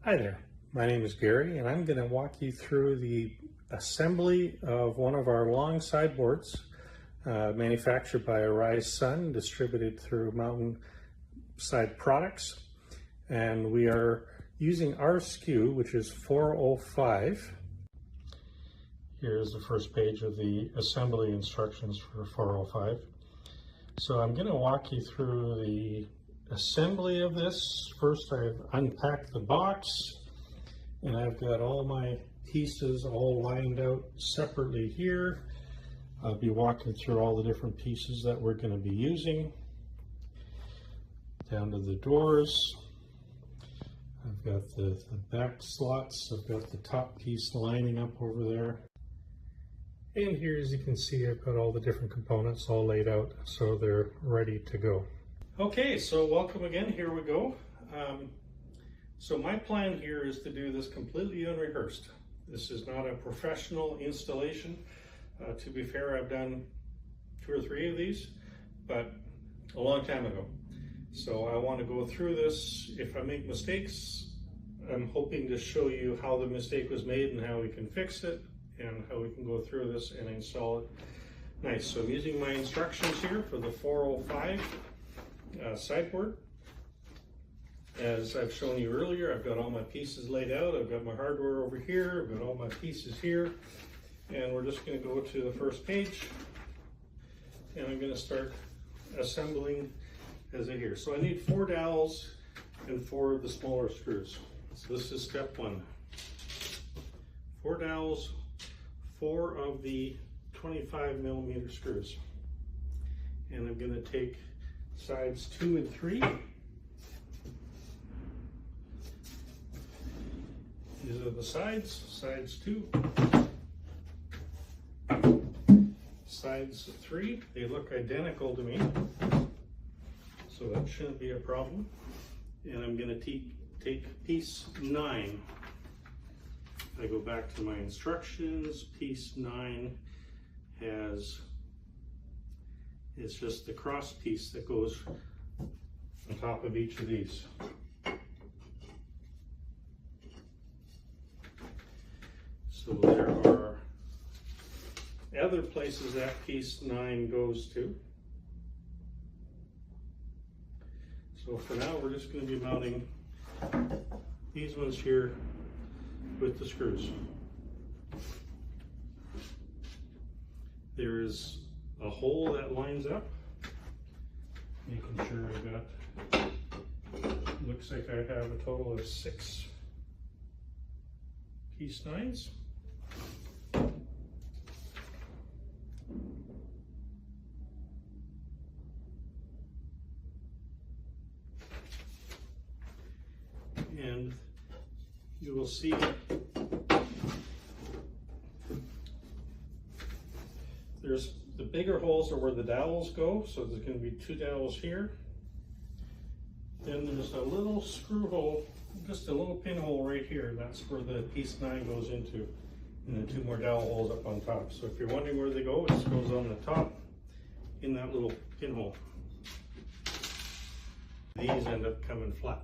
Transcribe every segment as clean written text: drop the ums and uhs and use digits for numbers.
Hi there, my name is Gary and I'm going to walk you through the assembly of one of our long sideboards manufactured by Arise Sun, distributed through Mountainside Products. And we are using our SKU, which is 405. Here's the first page of the assembly instructions for 405. So I'm going to walk you through the assembly of this. First, I've unpacked the box and I've got all my pieces all lined out separately here. I'll be walking through all the different pieces that we're going to be using. Down to the doors. I've got the back slots. I've got the top piece lining up over there. And here, as you can see, I've got all the different components all laid out so they're ready to go. Okay, so welcome again, here we go. So my plan here is to do this completely unrehearsed. This is not a professional installation. To be fair, I've done 2 or 3 of these, but a long time ago. So I want to go through this. If I make mistakes, I'm hoping to show you how the mistake was made and how we can fix it and how we can go through this and install it. Nice, so I'm using my instructions here for the 405 sideboard. As I've shown you earlier, I've got all my pieces laid out. I've got my hardware over here. I've got all my pieces here. And we're just going to go to the first page. And I'm going to start assembling as I hear. So I need 4 dowels and 4 of the smaller screws. So this is step 1. 4 dowels, 4 of the 25mm screws. And I'm going to take sides 2 and 3. These are the sides, sides 2, sides 3. They look identical to me, so that shouldn't be a problem. And I'm going to take piece 9. I go back to my instructions. Piece 9 it's just the cross piece that goes on top of each of these. So there are other places that piece 9 goes to. So for now, we're just going to be mounting these ones here with the screws. There is a hole that lines up, making sure I've got, looks like I have a total of 6 piece 9s. And you will see there's the bigger holes are where the dowels go, so there's going to be 2 dowels here. Then there's a little screw hole, just a little pinhole right here. That's where the piece 9 goes into, and then 2 more dowel holes up on top. So if you're wondering where they go, it just goes on the top in that little pinhole. These end up coming flat.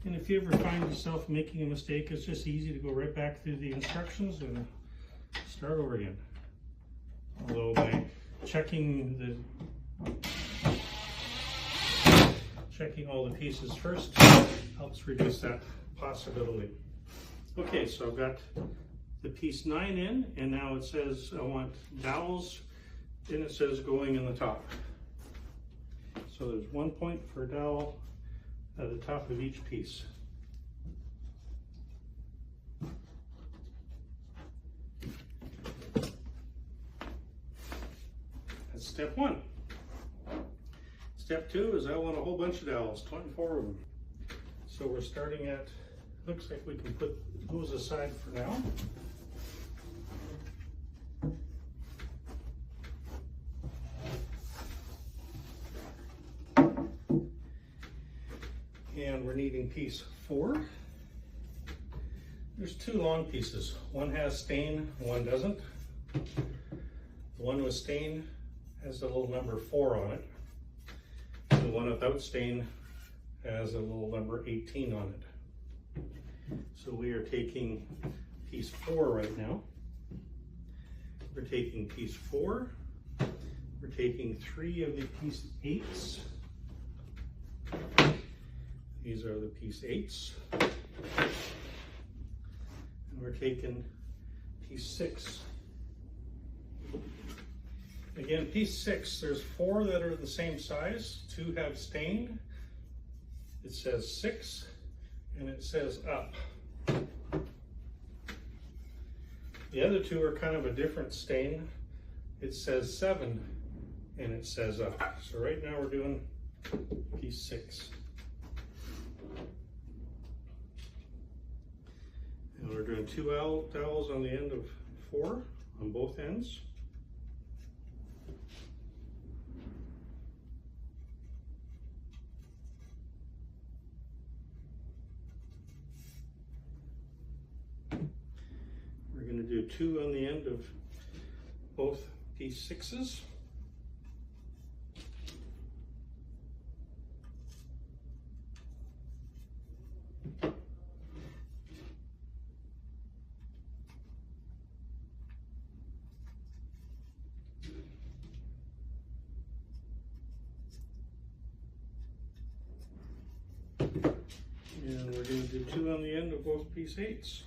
And if you ever find yourself making a mistake, it's just easy to go right back through the instructions and start over again. Although by checking all the pieces first helps reduce that possibility. Okay, so I've got the piece 9 in, and now it says I want dowels, and it says going in the top. So there's 1 point for a dowel at the top of each piece. step 1. Step 2 is I want a whole bunch of dowels, 24 of them. So we're starting at, looks like we can put those aside for now. And we're needing piece 4. There's 2 long pieces. One has stain, one doesn't. The one with stain has a little number 4 on it. The one without stain has a little number 18 on it. So we are taking piece 4 right now. We're taking piece 4. We're taking 3 of the piece 8s. These are the piece 8s. And we're taking piece 6. Again, piece 6, there's 4 that are the same size, 2 have stain. It says 6 and it says up. The other 2 are kind of a different stain. It says 7 and it says up. So right now we're doing piece 6. And we're doing 2 dowels on the end of 4 on both ends. We're going to do 2 on the end of both piece 6s. And we're going to do 2 on the end of both piece 8s.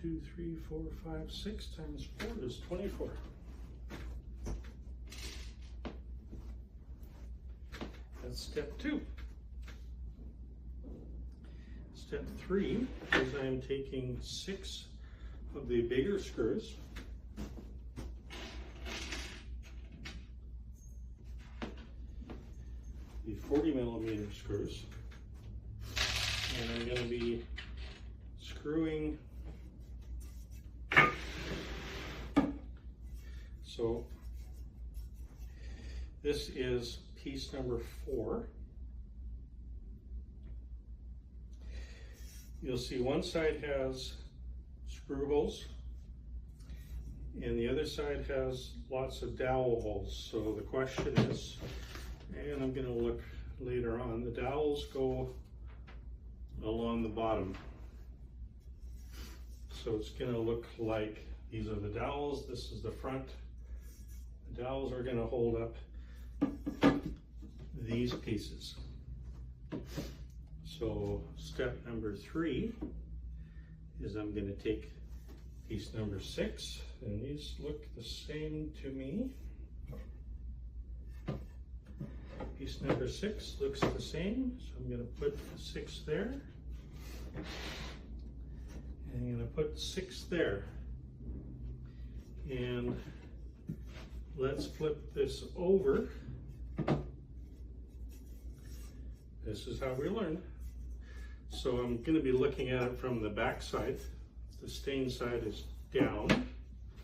Two, 3, 4, 5, 6 times 4 is 24. That's step 2. Step 3 is I am taking 6 of the bigger screws. The 40mm screws. And I'm going to be screwing. So this is piece number 4. You'll see one side has screw holes and the other side has lots of dowel holes. So the question is, and I'm going to look later on, the dowels go along the bottom. So it's going to look like these are the dowels, this is the front. The dowels are going to hold up these pieces. So step number 3 is I'm going to take piece number 6, and these look the same to me. Piece number 6 looks the same, so I'm going to put 6 there. And I'm going to put 6 there. And let's flip this over. This is how we learn. So I'm going to be looking at it from the back side. The stain side is down.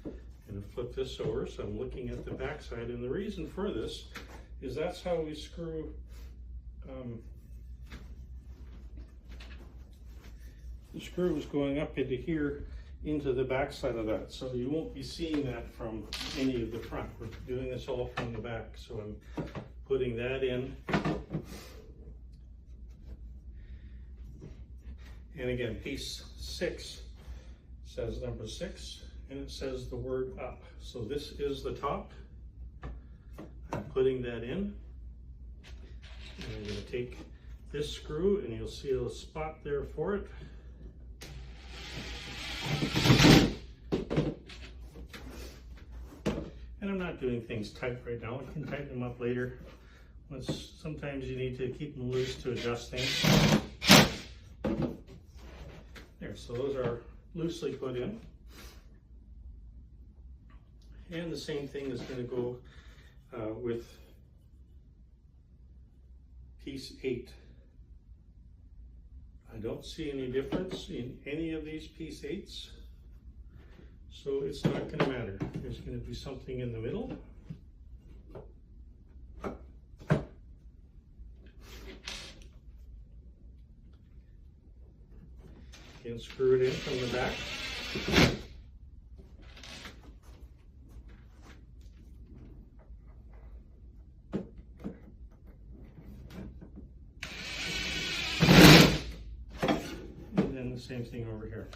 I'm going to flip this over, so I'm looking at the back side. And the reason for this is that's how we screw the screw is going up into here into the back side of that. So you won't be seeing that from any of the front. We're doing this all from the back. So I'm putting that in. And again, piece 6 says number 6, and it says the word up. So this is the top. I'm putting that in. And I'm going to take this screw, and you'll see a spot there for it. And I'm not doing things tight right now. I can tighten them up later. Sometimes you need to keep them loose to adjust things. There, so those are loosely put in. And the same thing is going to go with piece 8. I don't see any difference in any of these piece 8s, so it's not going to matter. There's going to be something in the middle. And screw it in from the back. And then the same thing over here.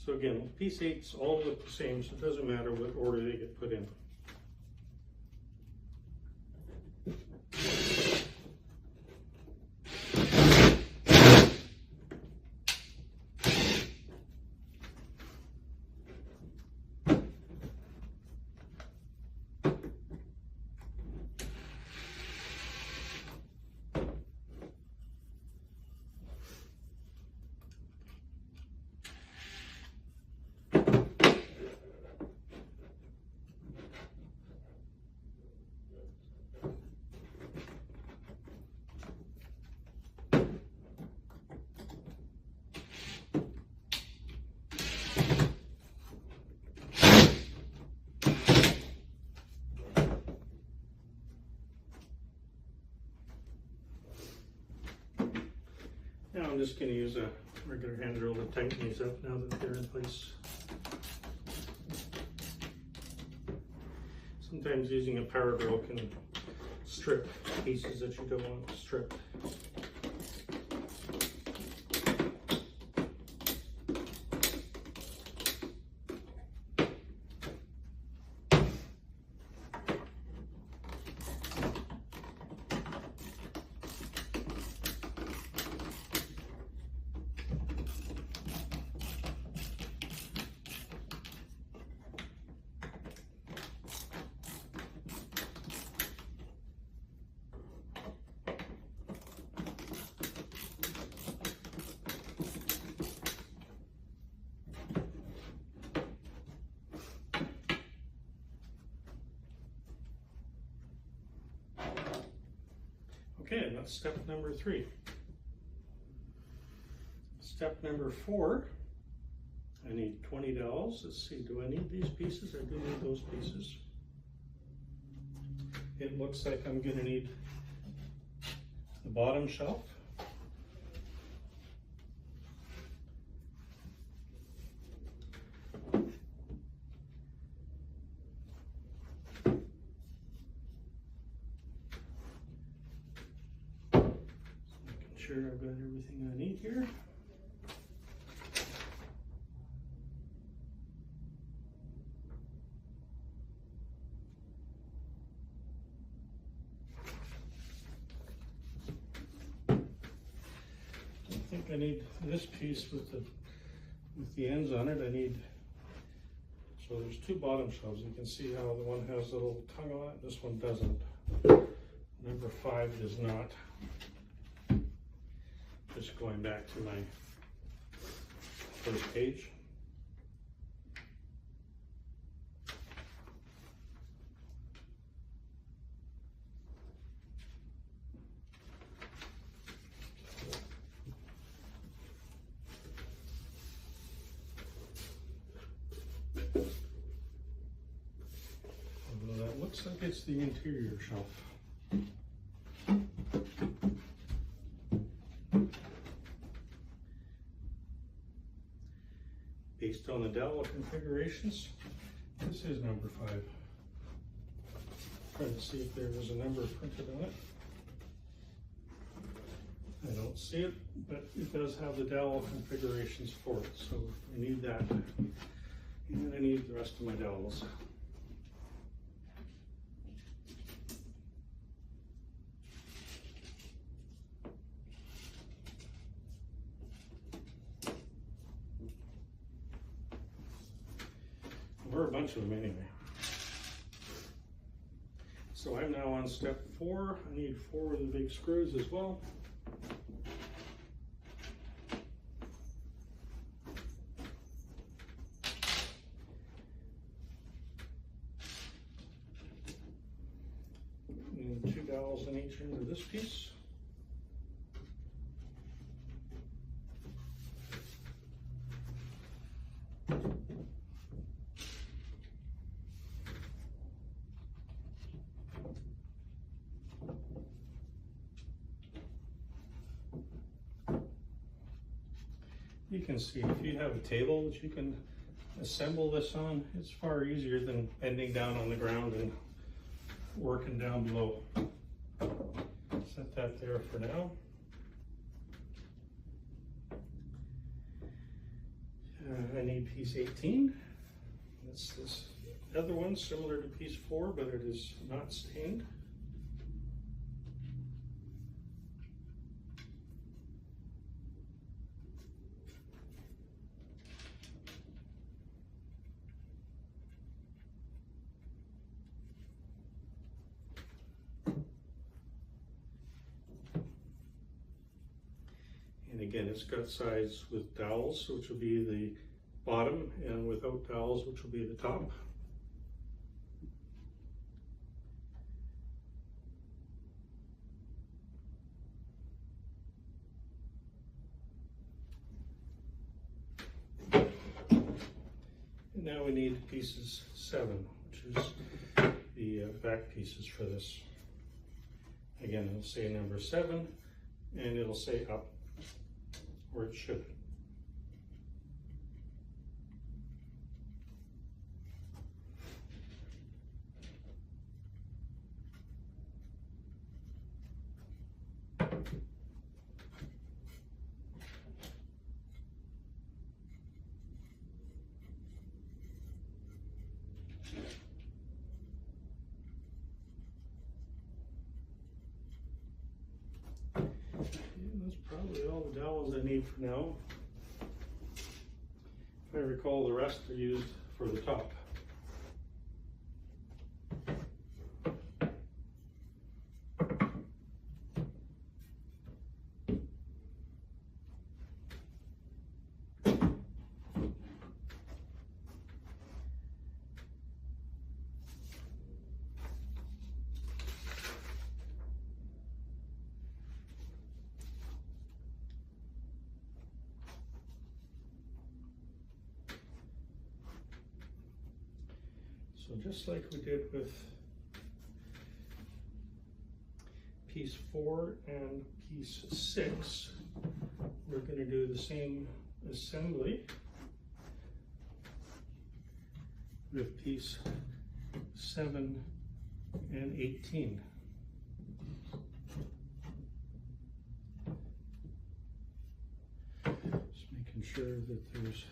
So again, piece 8's all look the same, so it doesn't matter what order they get put in. Now I'm just going to use a regular hand drill to tighten these up now that they're in place. Sometimes using a power drill can strip pieces that you don't want to strip. Okay, that's step number 3. Step number 4, I need 20 dowels. Let's see, do I need these pieces? I do need those pieces. It looks like I'm going to need the bottom shelf. Sure I've got everything I need here. I think I need this piece with the ends on it. I need, so there's 2 bottom shelves. You can see how the one has a little tongue on it, this one doesn't. Number 5 does not. Just going back to my first page. looks like it's the interior shelf. Based on the dowel configurations, this is number 5. Trying to see if there was a number printed on it. I don't see it, but it does have the dowel configurations for it, so I need that. And I need the rest of my dowels. There are a bunch of them anyway. So I'm now on step 4. I need 4 of the big screws as well. And 2 dowels in each end of this piece. You can see if you have a table that you can assemble this on, it's far easier than bending down on the ground and working down below. Set that there for now. I need piece 18. That's this other one, similar to piece 4, but it is not stained. And again, it's got sides with dowels, which will be the bottom, and without dowels, which will be the top. And now we need pieces 7, which is the back pieces for this. Again, it'll say number 7, and it'll say up, where it should. That's probably all the dowels I need for now. If I recall, the rest are used for the top. So just like we did with piece 4 and piece 6, we're going to do the same assembly with piece 7 and 18. Just making sure that there's...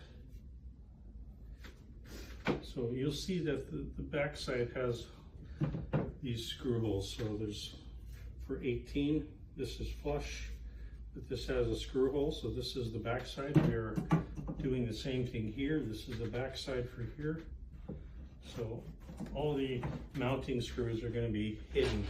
So you'll see that the back side has these screw holes. So there's, for 18, this is flush, but this has a screw hole. So this is the back side. We are doing the same thing here. This is the back side for here. So all the mounting screws are going to be hidden.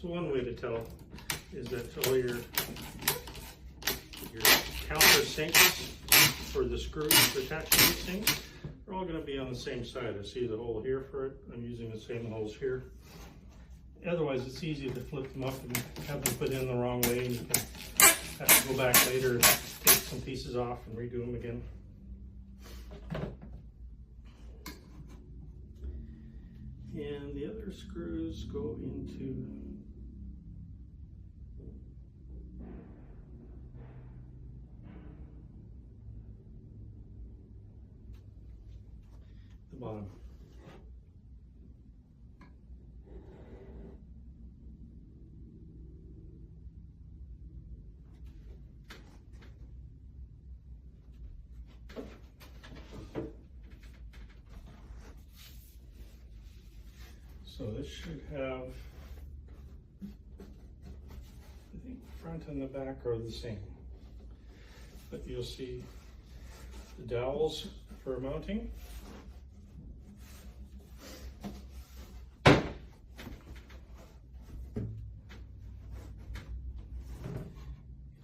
So one way to tell is that all your countersinks for the screws attached to these things are all going to be on the same side. I see the hole here for it. I'm using the same holes here. Otherwise, it's easy to flip them up and have them put in the wrong way, and you can have to go back later and take some pieces off and redo them again. And the other screws go into the bottom. So this should have, I think the front and the back are the same, but you'll see the dowels for mounting.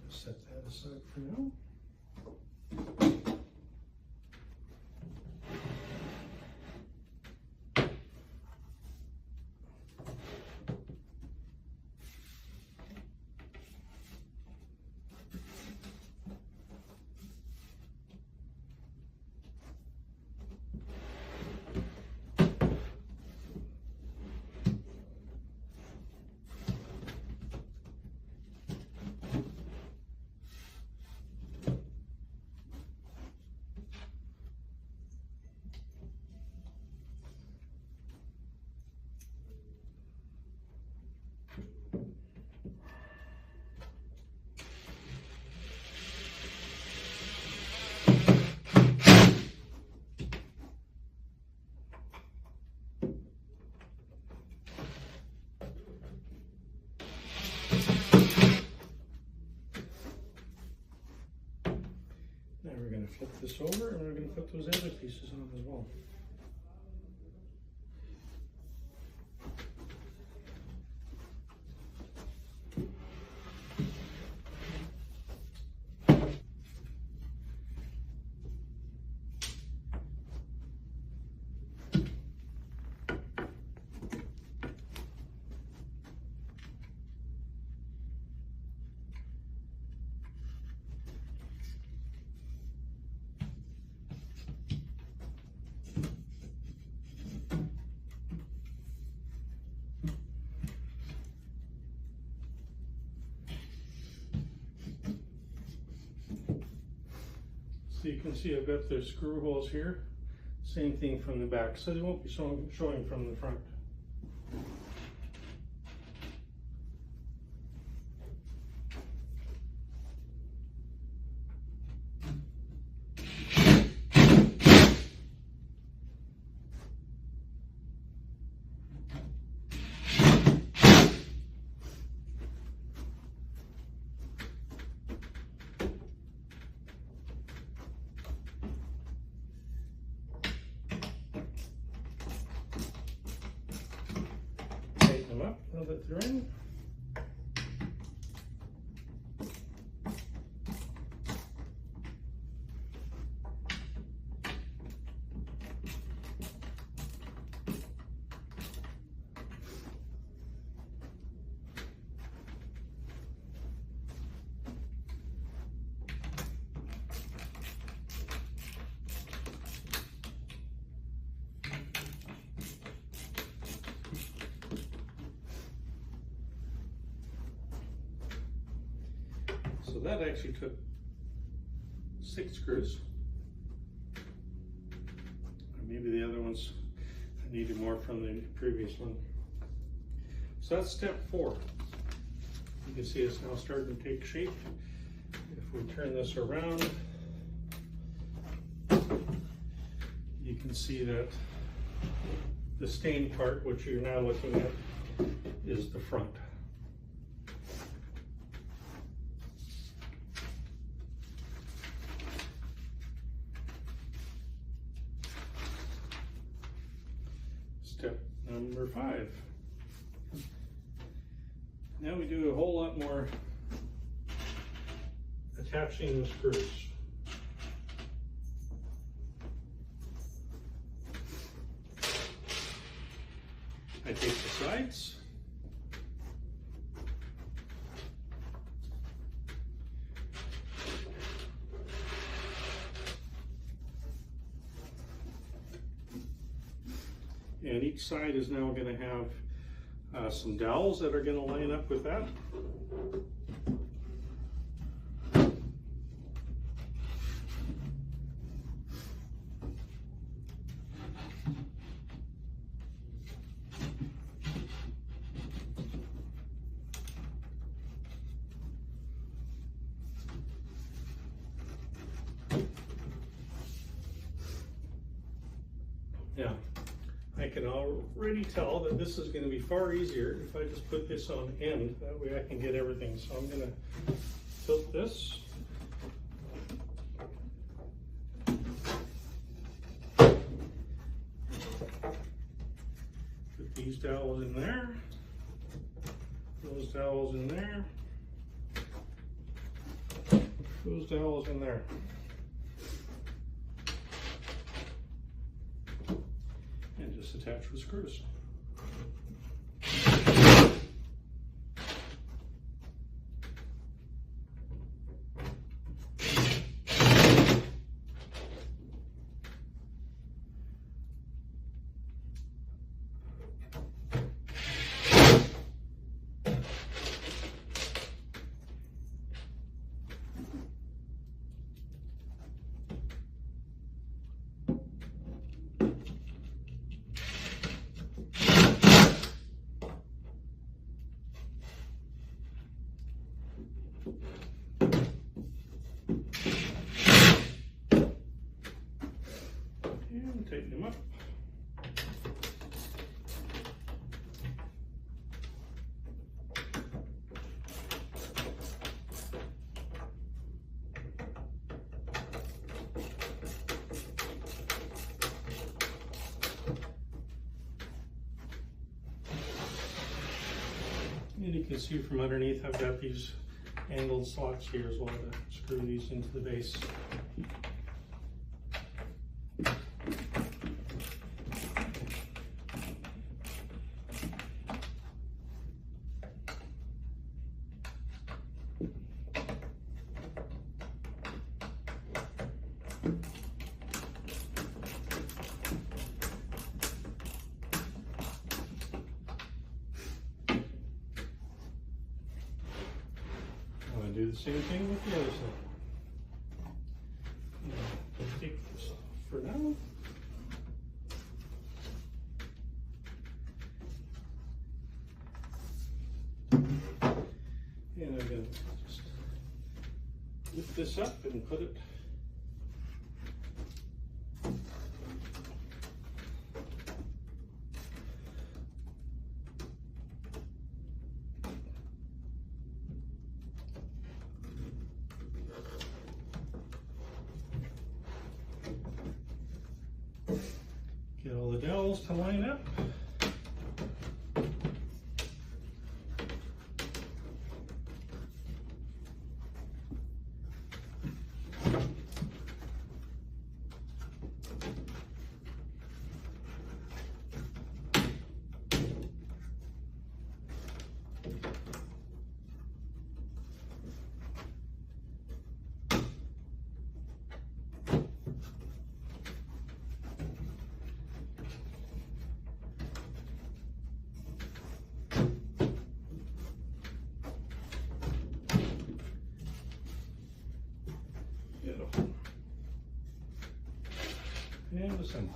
Set that aside for now. Now we're going to flip this over and we're going to put those other pieces on as well. So you can see I've got the screw holes here, same thing from the back, so they won't be showing from the front. Them up now that they're in. So that actually took 6 screws. Or maybe the other ones I needed more from the previous one. So that's step 4. You can see it's now starting to take shape. If we turn this around, you can see that the stained part, which you're now looking at, is the front. Step number 5. Now we do a whole lot more attaching the screws. I take the sides, and each side is now going to have some dowels that are going to line up with that. Now, I can already tell that this is going to be far easier if I just put this on end. That way I can get everything. So I'm going to tilt this. Put these dowels in there. Those dowels in there. Those dowels in there. And just attach with screws. And tighten them up. And you can see from underneath I've got these angled slots here as well to screw these into the base. I'm going to do the same thing with the other side. Let's take this off for now. And I'm going to just lift this up and put it . Get all the dowels to line up. And assemble.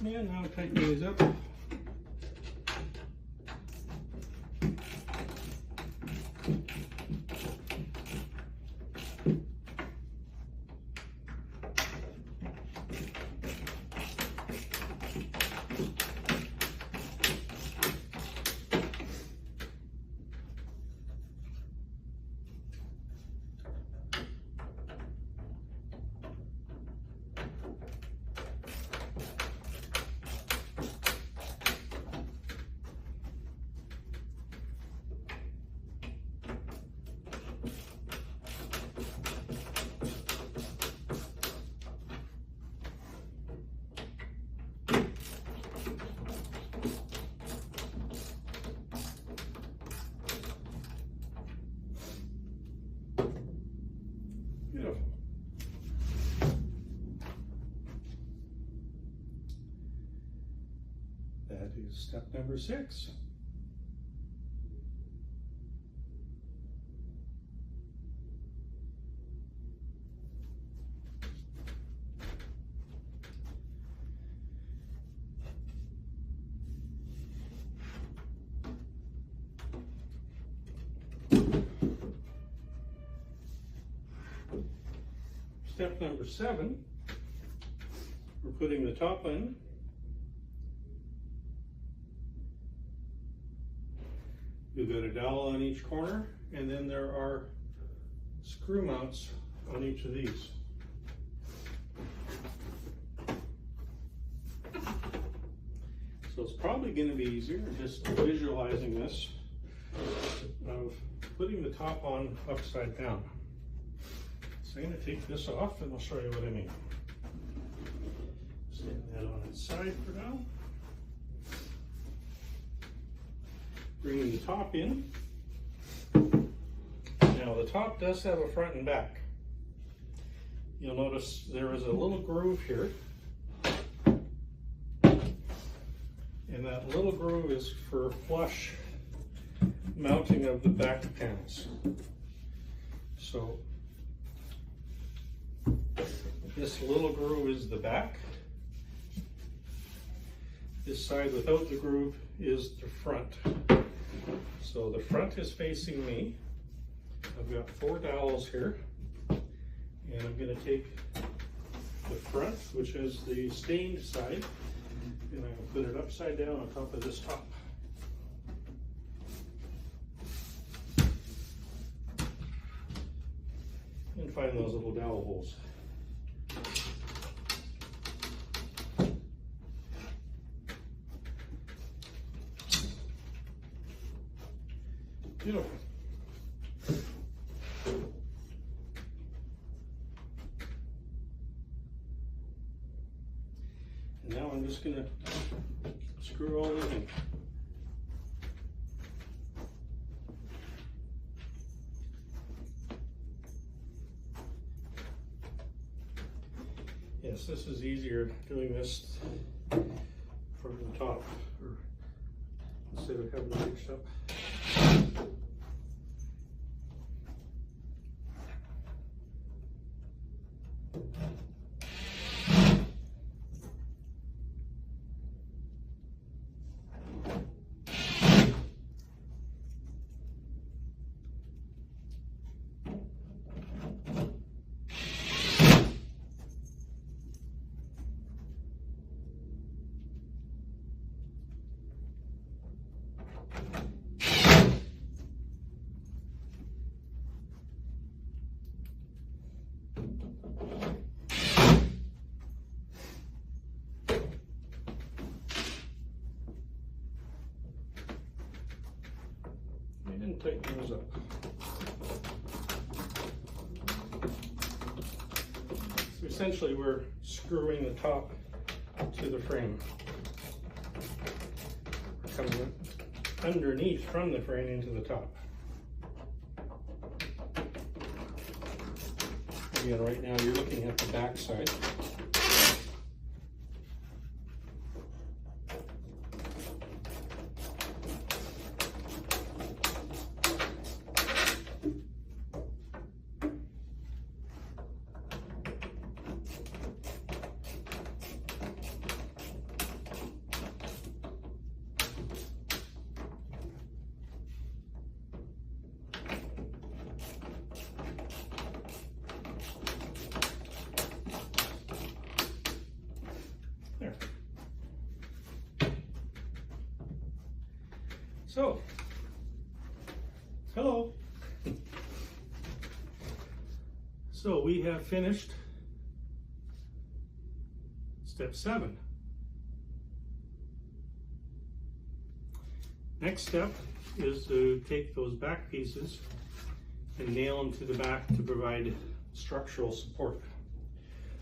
And now tighten these up. Beautiful. That is step number 6. Step number 7, we're putting the top in. You've got a dowel on each corner, and then there are screw mounts on each of these. So it's probably going to be easier just visualizing this of putting the top on upside down. So I'm going to take this off and I'll show you what I mean. Stand that on its side for now. Bringing the top in. Now the top does have a front and back. You'll notice there is a little groove here. And that little groove is for flush mounting of the back panels. So this little groove is the back. This side without the groove is the front. So the front is facing me. I've got 4 dowels here. And I'm going to take the front, which is the stained side, and I'm going to put it upside down on top of this top. And find those little dowel holes. Beautiful. And now I'm just going to screw all this in. Yes, this is easier doing this from the top, or instead of having it reached up. And tighten those up. So essentially we're screwing the top to the frame. We're coming underneath from the frame into the top. Again, right now you're looking at the back side. So, hello. So we have finished step 7. Next step is to take those back pieces and nail them to the back to provide structural support.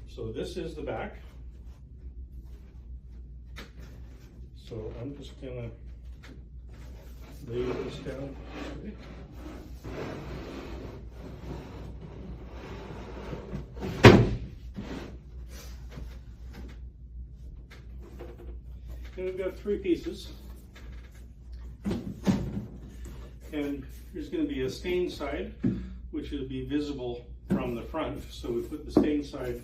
So this is the back. So I'm just gonna lay this down. And we've got 3 pieces. And there's going to be a stain side, which will be visible from the front. So we put the stain side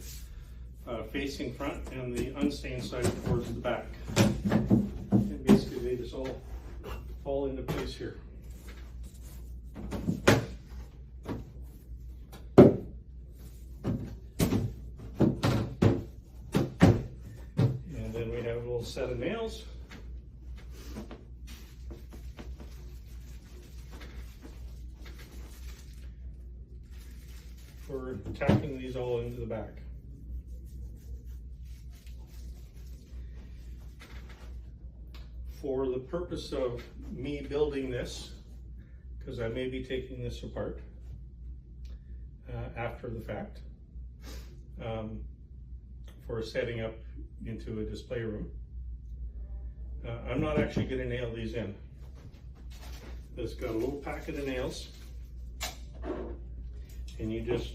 facing front and the unstained side towards the back. And basically they just all fall into place here. And then we have a little set of nails. For tacking these all into the back. For the purpose of me building this, because I may be taking this apart after the fact, for setting up into a display room, I'm not actually going to nail these in. It's got a little packet of nails. And you just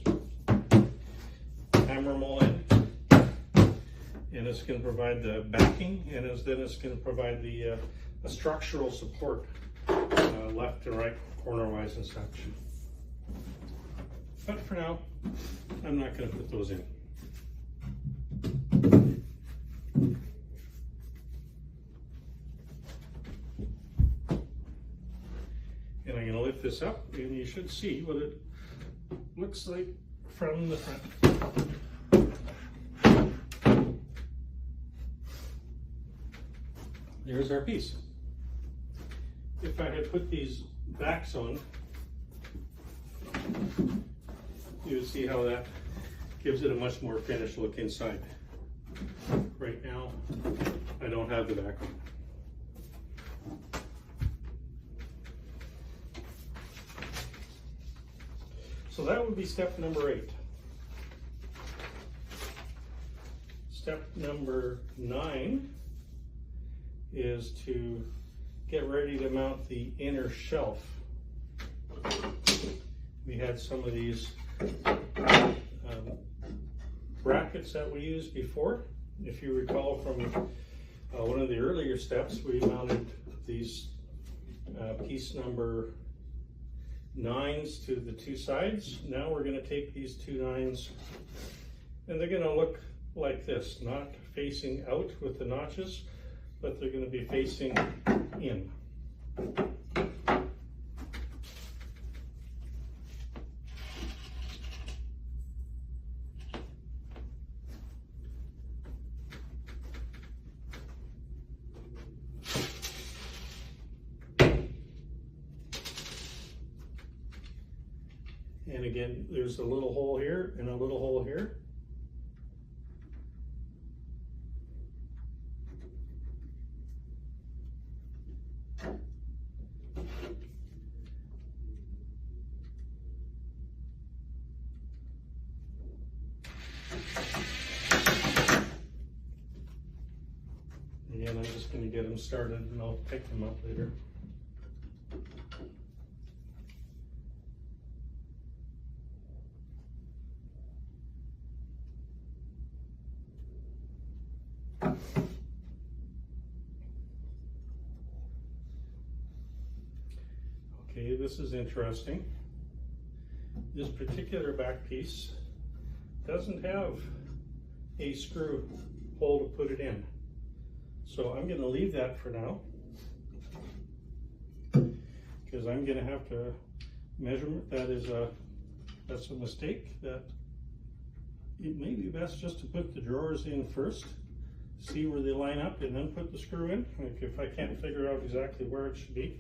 hammer them all in, and it's going to provide the backing, and then it's going to provide the structural support, left to right, corner-wise and such. But for now, I'm not going to put those in. And I'm going to lift this up, and you should see what it looks like from the front. There's our piece. If I had put these backs on, you would see how that gives it a much more finished look inside. Right now, I don't have the back on. So that would be step number 8. Step number 9 is to get ready to mount the inner shelf. We had some of these brackets that we used before. If you recall from one of the earlier steps, we mounted these piece number 9s to the 2 sides. Now we're going to take these 2 9s and they're going to look like this, not facing out with the notches, but they're going to be facing in. And again, there's a little hole here and a little hole here. Again, I'm just going to get them started and I'll pick them up later. Okay, this is interesting. This particular back piece doesn't have a screw hole to put it in. So I'm going to leave that for now, because I'm going to have to measurement. That's a mistake. That it may be best just to put the drawers in first, see where they line up, and then put the screw in if I can't figure out exactly where it should be.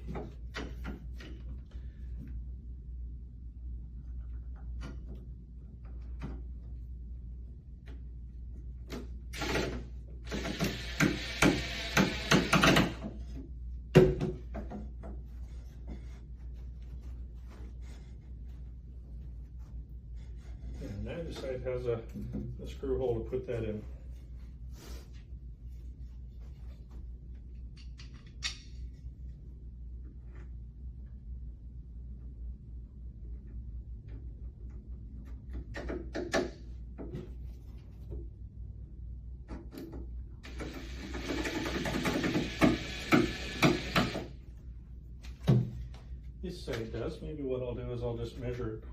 And the other side has a screw hole to put that in. This side does. Maybe what I'll do is I'll just measure it.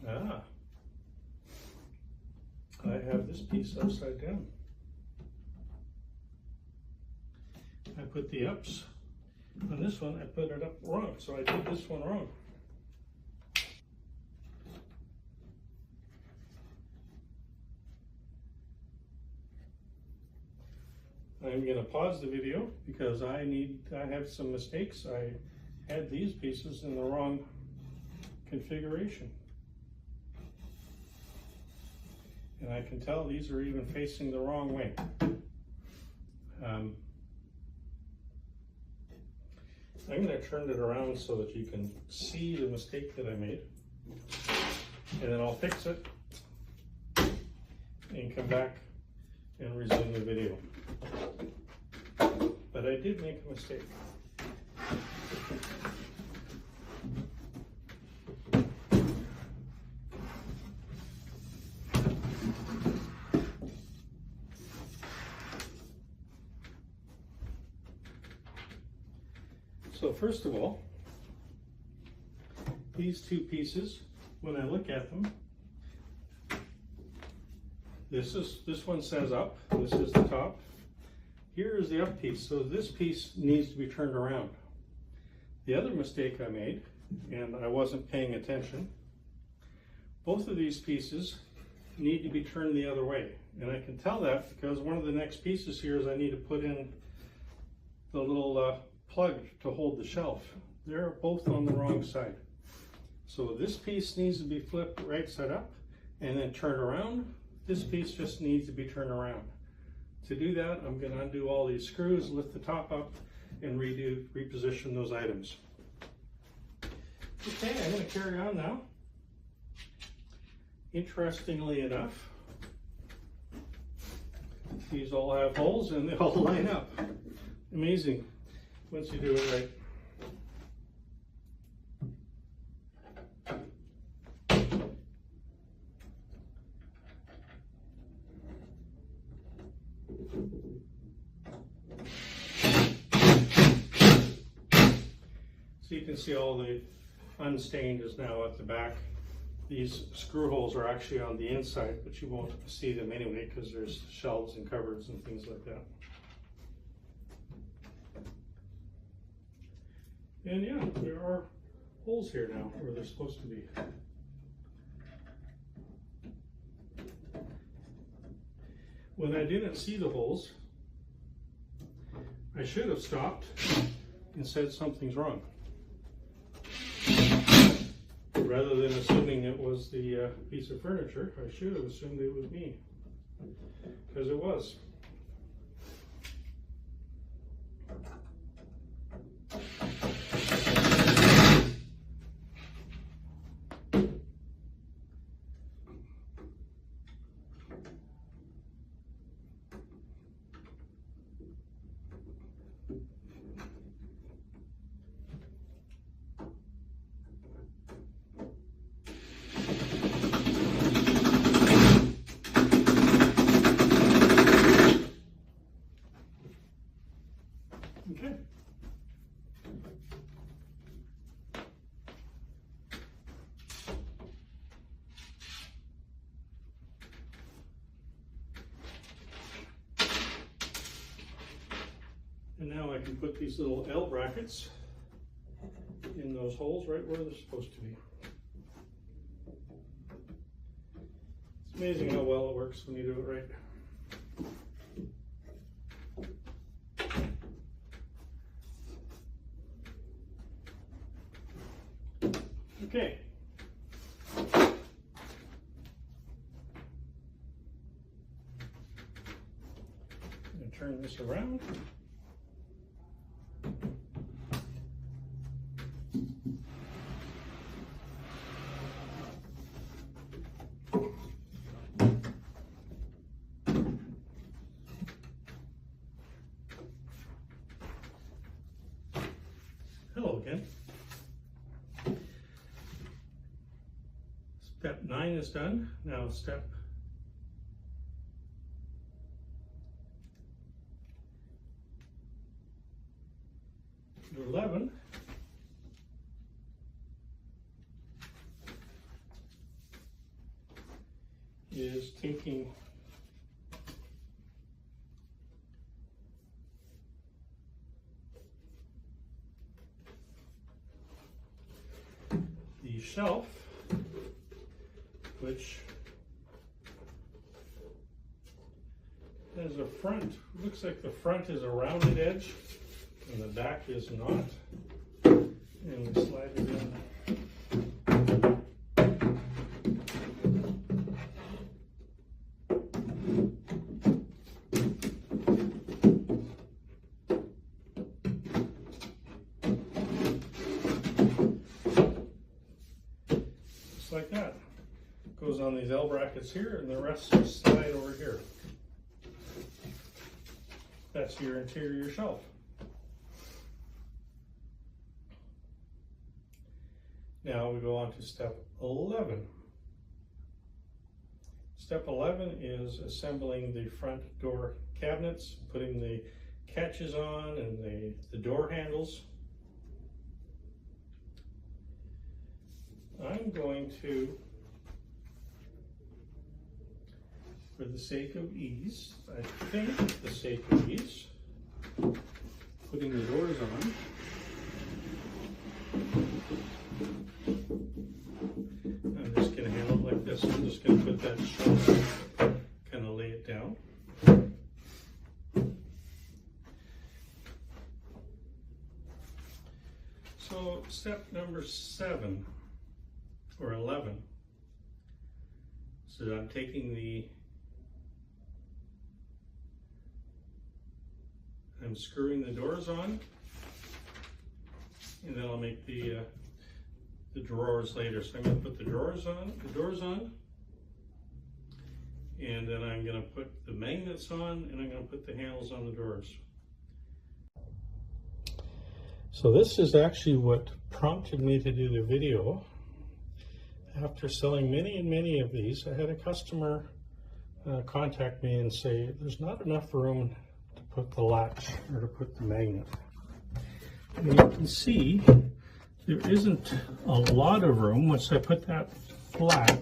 Ah, I have this piece upside down. I put the ups on this one, I put it up wrong, so I did this one wrong. I'm going to pause the video because I have some mistakes. I had these pieces in the wrong configuration. And I can tell these are even facing the wrong way. I'm going to turn it around so that you can see the mistake that I made. And then I'll fix it and come back and resume the video. But I did make a mistake. So first of all, these two pieces, when I look at them, this one says up, this is the top. Here is the up piece, so this piece needs to be turned around. The other mistake I made, and I wasn't paying attention, both of these pieces need to be turned the other way. And I can tell that because one of the next pieces here is I need to put in the little plug to hold the shelf. They're both on the wrong side. So this piece needs to be flipped right side up and then turned around. This piece just needs to be turned around. To do that, I'm going to undo all these screws, lift the top up, and reposition those items. Okay, I'm going to carry on now. Interestingly enough, these all have holes and they all line up. Amazing once you do it right. So you can see all the unstained is now at the back. These screw holes are actually on the inside, but you won't see them anyway because there's shelves and cupboards and things like that. And yeah, there are holes here now where they're supposed to be. When I didn't see the holes, I should have stopped and said something's wrong, rather than assuming it was the piece of furniture. I should have assumed it was me, because it was. And now I can put these little L brackets in those holes right where they're supposed to be. It's amazing how well it works when you do it right. Okay. I'm going to turn this around. Hello again. Step 9 is done. Now step 11 is taking the shelf, which has a front. Looks like the front is a rounded edge and the back is not. And we slide it in. Just like that. Goes on these L brackets here, and the rest just slide over here. That's your interior shelf. Now we go on to step 11. Step 11 is assembling the front door cabinets, putting the catches on and the door handles. I'm going to, for the sake of ease, I think for the sake of ease, putting the doors on. I'm just going to handle it like this. I'm just going to put that shelf, kind of lay it down. So step number 7 or 11. So I'm taking I'm screwing the doors on, and then I'll make the drawers later. So I'm going to put the doors on, and then I'm going to put the magnets on, and I'm going to put the handles on the doors. So this is actually what prompted me to do the video. After selling many and many of these, I had a customer contact me and say, there's not enough room to put the latch or to put the magnet. And you can see there isn't a lot of room. Once I put that flat,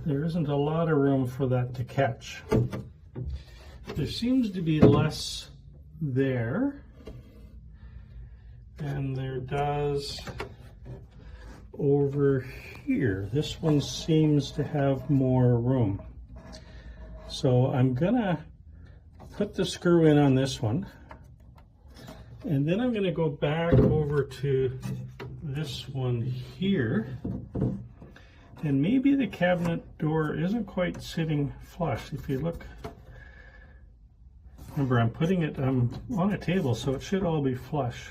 there isn't a lot of room for that to catch. There seems to be less there than there does over here. This one seems to have more room. So I'm gonna put the screw in on this one, and then I'm gonna go back over to this one here, and maybe the cabinet door isn't quite sitting flush. If you look, remember I'm putting it on a table, so it should all be flush.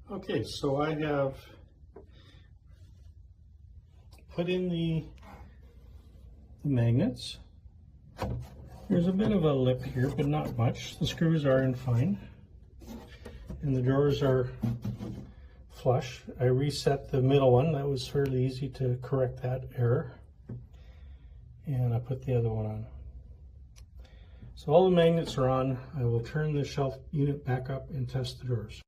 Okay, so I have put in the magnets. There's a bit of a lip here, but not much. The screws are in fine, and the drawers are flush. I reset the middle one. That was fairly easy to correct that error. And I put the other one on. So all the magnets are on. I will turn the shelf unit back up and test the drawers.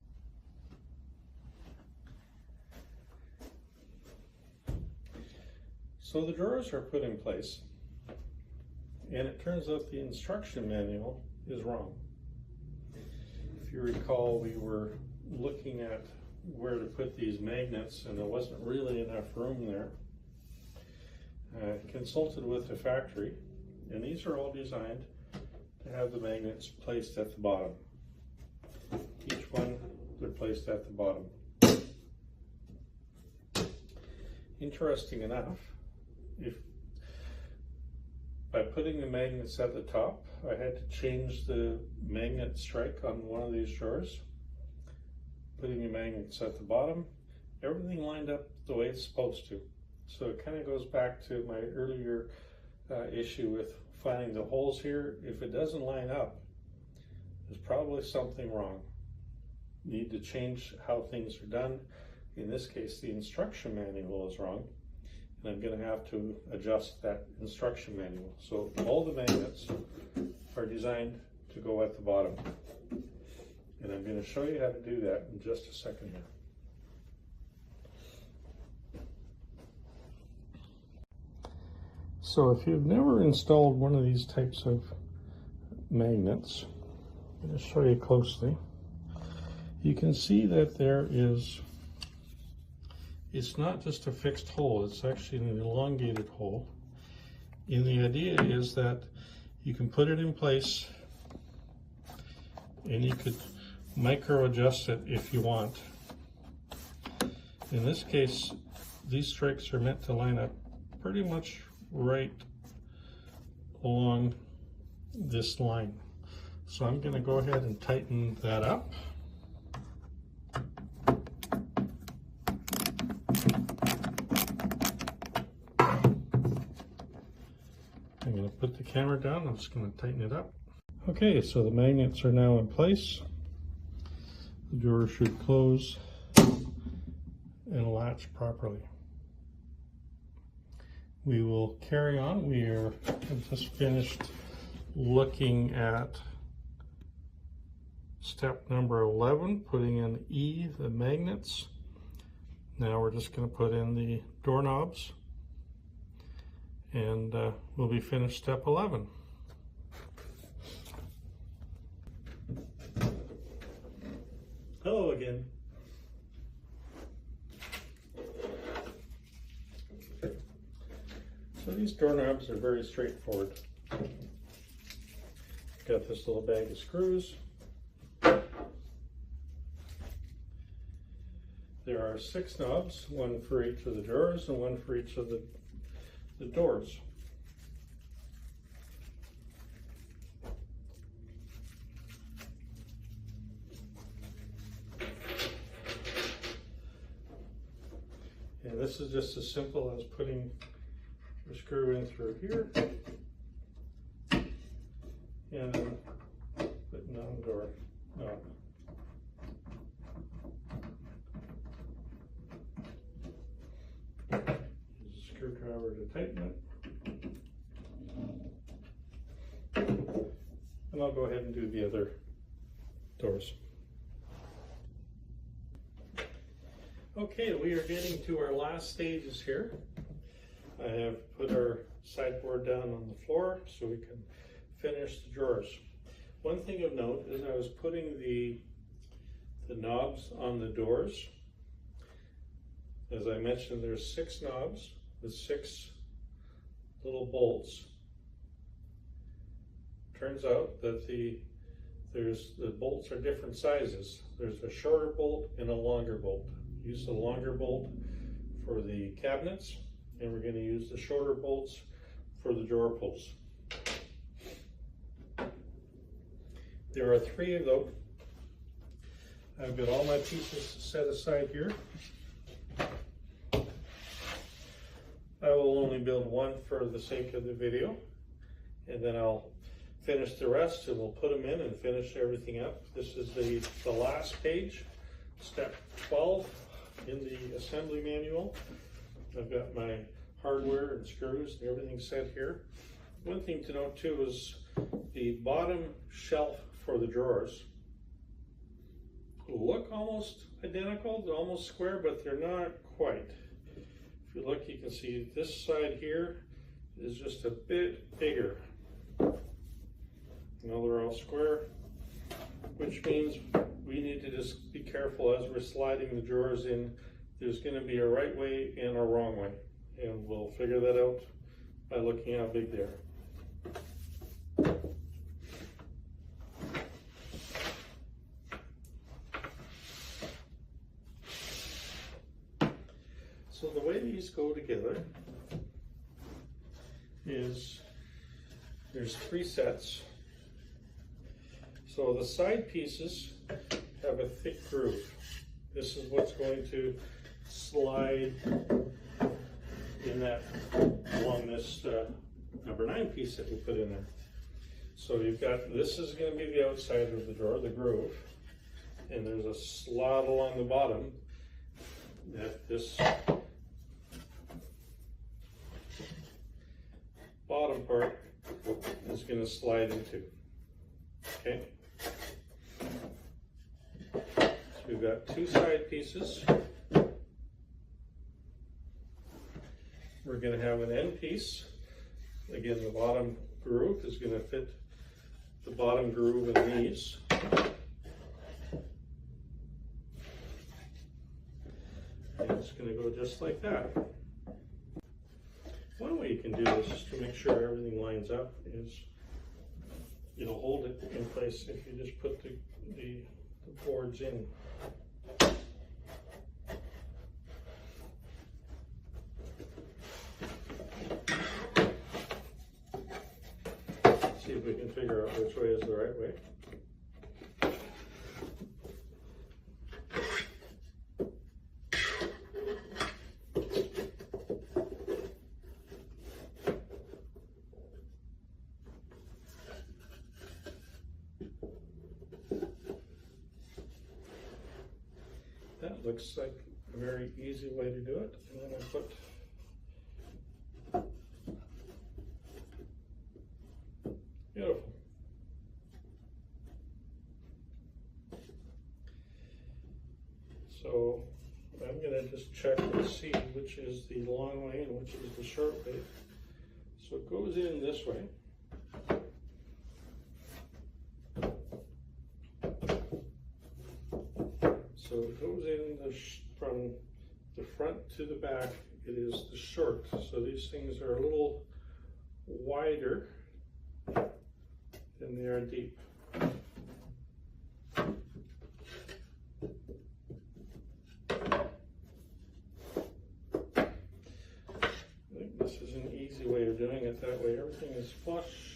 So the drawers are put in place, and it turns out the instruction manual is wrong. If you recall, we were looking at where to put these magnets and there wasn't really enough room there. I consulted with the factory, and these are all designed to have the magnets placed at the bottom. Each one, they're placed at the bottom. Interesting enough, by putting the magnets at the top, I had to change the magnet strike on one of these drawers. Putting the magnets at the bottom, everything lined up the way it's supposed to. So it kind of goes back to my earlier issue with finding the holes here. If it doesn't line up, there's probably something wrong. Need to change how things are done. In this case, the instruction manual is wrong, and I'm going to have to adjust that instruction manual. So all the magnets are designed to go at the bottom, and I'm going to show you how to do that in just a second here. So if you've never installed one of these types of magnets, I'm going to show you closely. You can see that it's not just a fixed hole, it's actually an elongated hole. And the idea is that you can put it in place and you could micro adjust it if you want. In this case, these strikes are meant to line up pretty much right along this line. So I'm going to go ahead and tighten that up. I'm going to put the camera down. I'm just going to tighten it up. Okay, so the magnets are now in place. The drawer should close and latch properly. We will carry on. We are just finished looking at step number 11, putting in the magnets. Now we're just going to put in the doorknobs, and we'll be finished step 11. Hello again. So these doorknobs are very straightforward. Got this little bag of screws. There are 6 knobs, one for each of the drawers and one for each of the doors. And this is just as simple as putting the screw in through here and then putting on the door knob. Use a screwdriver to tighten it. And I'll go ahead and do the other doors. Okay, we are getting to our last stages here. I have put our sideboard down on the floor so we can finish the drawers. One thing of note is I was putting the knobs on the doors. As I mentioned, there's 6 knobs with 6 little bolts. Turns out that the bolts are different sizes. There's a shorter bolt and a longer bolt. Use the longer bolt for the cabinets, and we're going to use the shorter bolts for the drawer pulls. There are 3 of them. I've got all my pieces set aside here. I will only build one for the sake of the video, and then I'll finish the rest and we'll put them in and finish everything up. This is the last page, step 12 in the assembly manual. I've got my hardware and screws and everything set here. One thing to note too is the bottom shelf for the drawers look almost identical. They're almost square, but they're not quite. If you look, you can see this side here is just a bit bigger. Now they're all square. which means we need to just be careful as we're sliding the drawers in. There's going to be a right way and a wrong way, and we'll figure that out by looking how big they are. So the way these go together is there's 3 sets. So the side pieces have a thick groove. This is what's going to slide in that along this number 9 piece that we put in there. So you've got, this is going to be the outside of the drawer, the groove, and there's a slot along the bottom that this bottom part is going to slide into. Okay? So we've got 2 side pieces. We're going to have an end piece. Again, the bottom groove is going to fit the bottom groove in these. And it's going to go just like that. One way you can do this is to make sure everything lines up is it'll hold it in place if you just put the boards in. See if we can figure out which way is the right way. That looks like a very easy way to do it. And then I put beautiful. So I'm going to just check and see which is the long way and which is the short way. So it goes in this way. So it goes in from the front to the back, it is the short. So these things are a little wider than they are deep. I think this is an easy way of doing it that way. Everything is flush.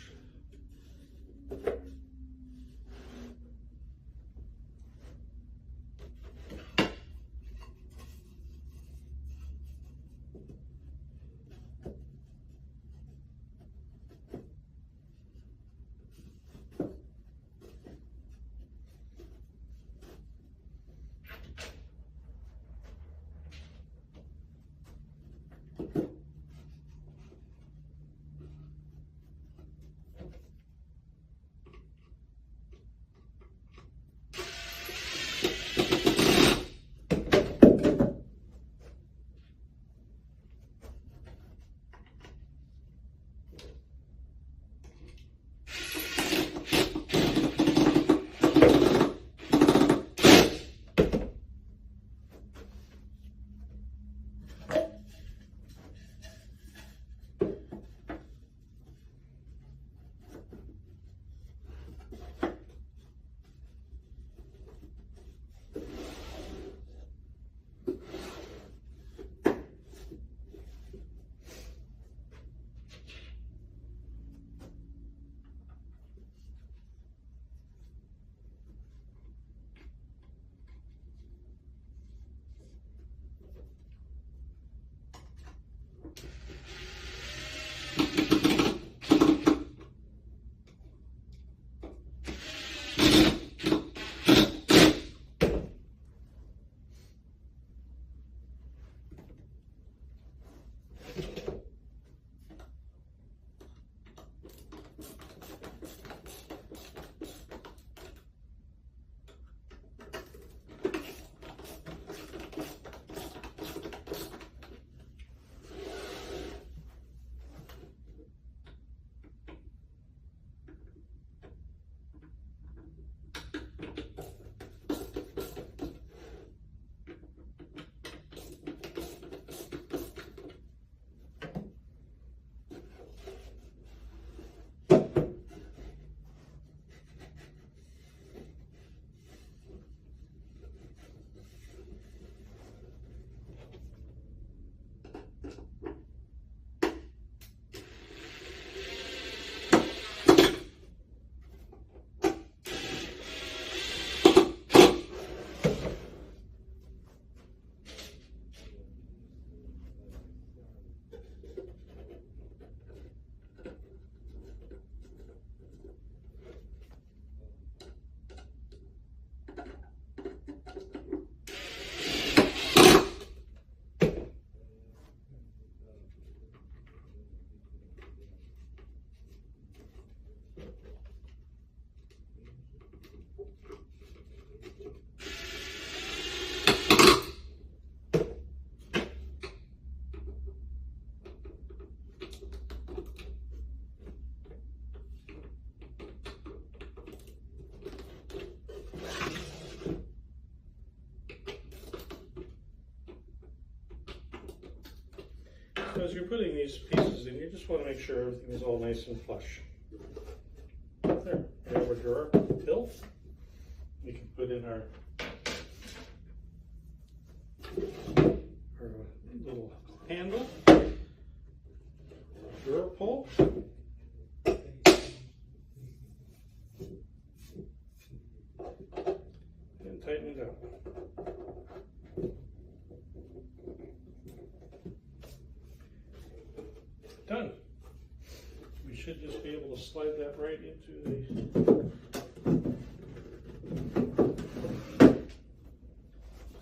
So as you're putting these pieces in, you just want to make sure everything is all nice and flush. There, we have our drawer till. We can put in our little handle, drawer pull, and tighten it up. Done. We should just be able to slide that right into the,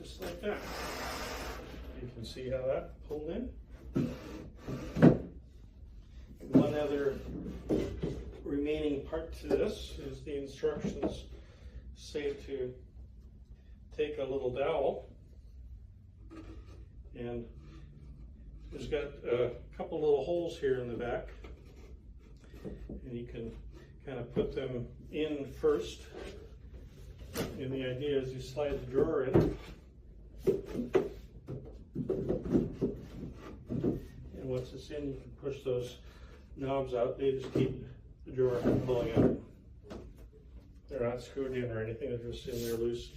just like that. You can see how that pulled in. One other remaining part to this is the instructions say to take a little dowel, and there's got a couple little holes here in the back, and you can kind of put them in first, and the idea is you slide the drawer in, and once it's in, you can push those knobs out. They just keep the drawer from pulling out. They're not screwed in or anything, they're just in there loose.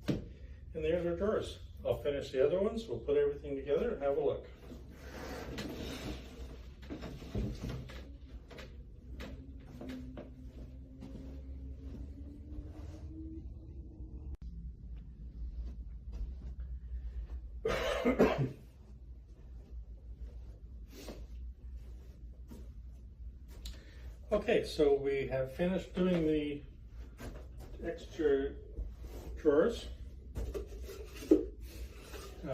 And there's our drawers. I'll finish the other ones, we'll put everything together and have a look. Okay, so we have finished doing the extra drawers.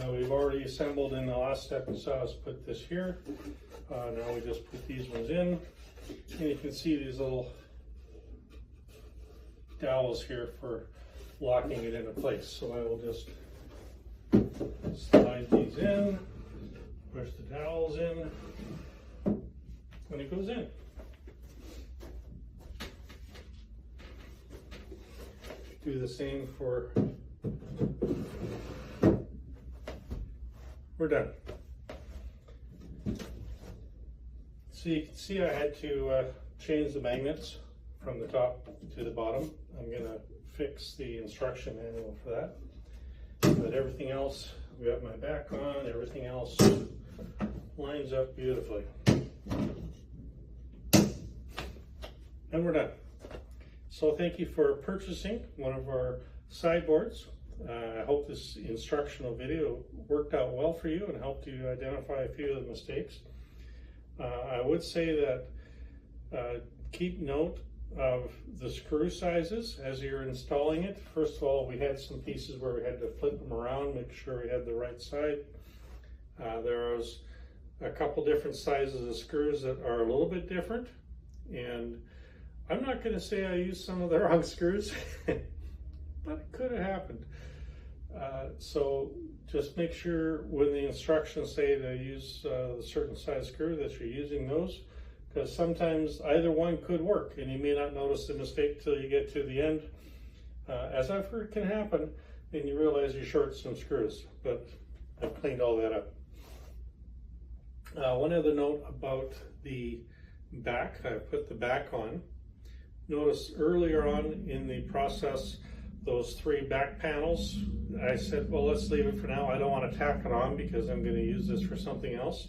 We've already assembled in the last step. You saw us put this here. Now we just put these ones in, and you can see these little dowels here for locking it into place. So I will just slide these in, push the dowels in, and it goes in. Do the same for, we're done. So you can see I had to change the magnets from the top to the bottom. I'm gonna fix the instruction manual for that. But everything else, we got my back on, everything else lines up beautifully. And we're done. So thank you for purchasing one of our sideboards. I hope this instructional video worked out well for you and helped you identify a few of the mistakes. I would say that keep note of the screw sizes as you're installing it. First of all, we had some pieces where we had to flip them around, make sure we had the right side. There was a couple different sizes of screws that are a little bit different, and I'm not going to say I used some of the wrong screws, but it could have happened. So just make sure when the instructions say to use a certain size screw that you're using those, because sometimes either one could work and you may not notice the mistake till you get to the end. As I've heard can happen, and you realize you short some screws, but I've cleaned all that up. One other note about the back, I put the back on. Notice earlier on in the process, those three back panels, I said, well, let's leave it for now. I don't want to tack it on because I'm going to use this for something else.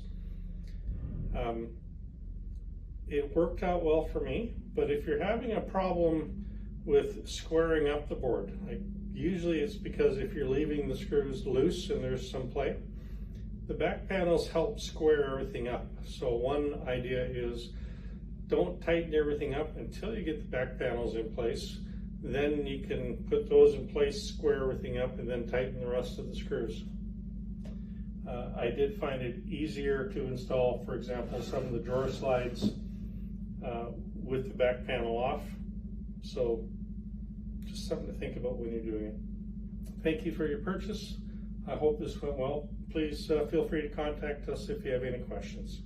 It worked out well for me, but if you're having a problem with squaring up the board, usually it's because if you're leaving the screws loose and there's some play, the back panels help square everything up. So one idea is don't tighten everything up until you get the back panels in place. Then you can put those in place, square everything up, and then tighten the rest of the screws. I did find it easier to install, for example, some of the drawer slides with the back panel off. So just something to think about when you're doing it. Thank you for your purchase. I hope this went well. Please feel free to contact us if you have any questions.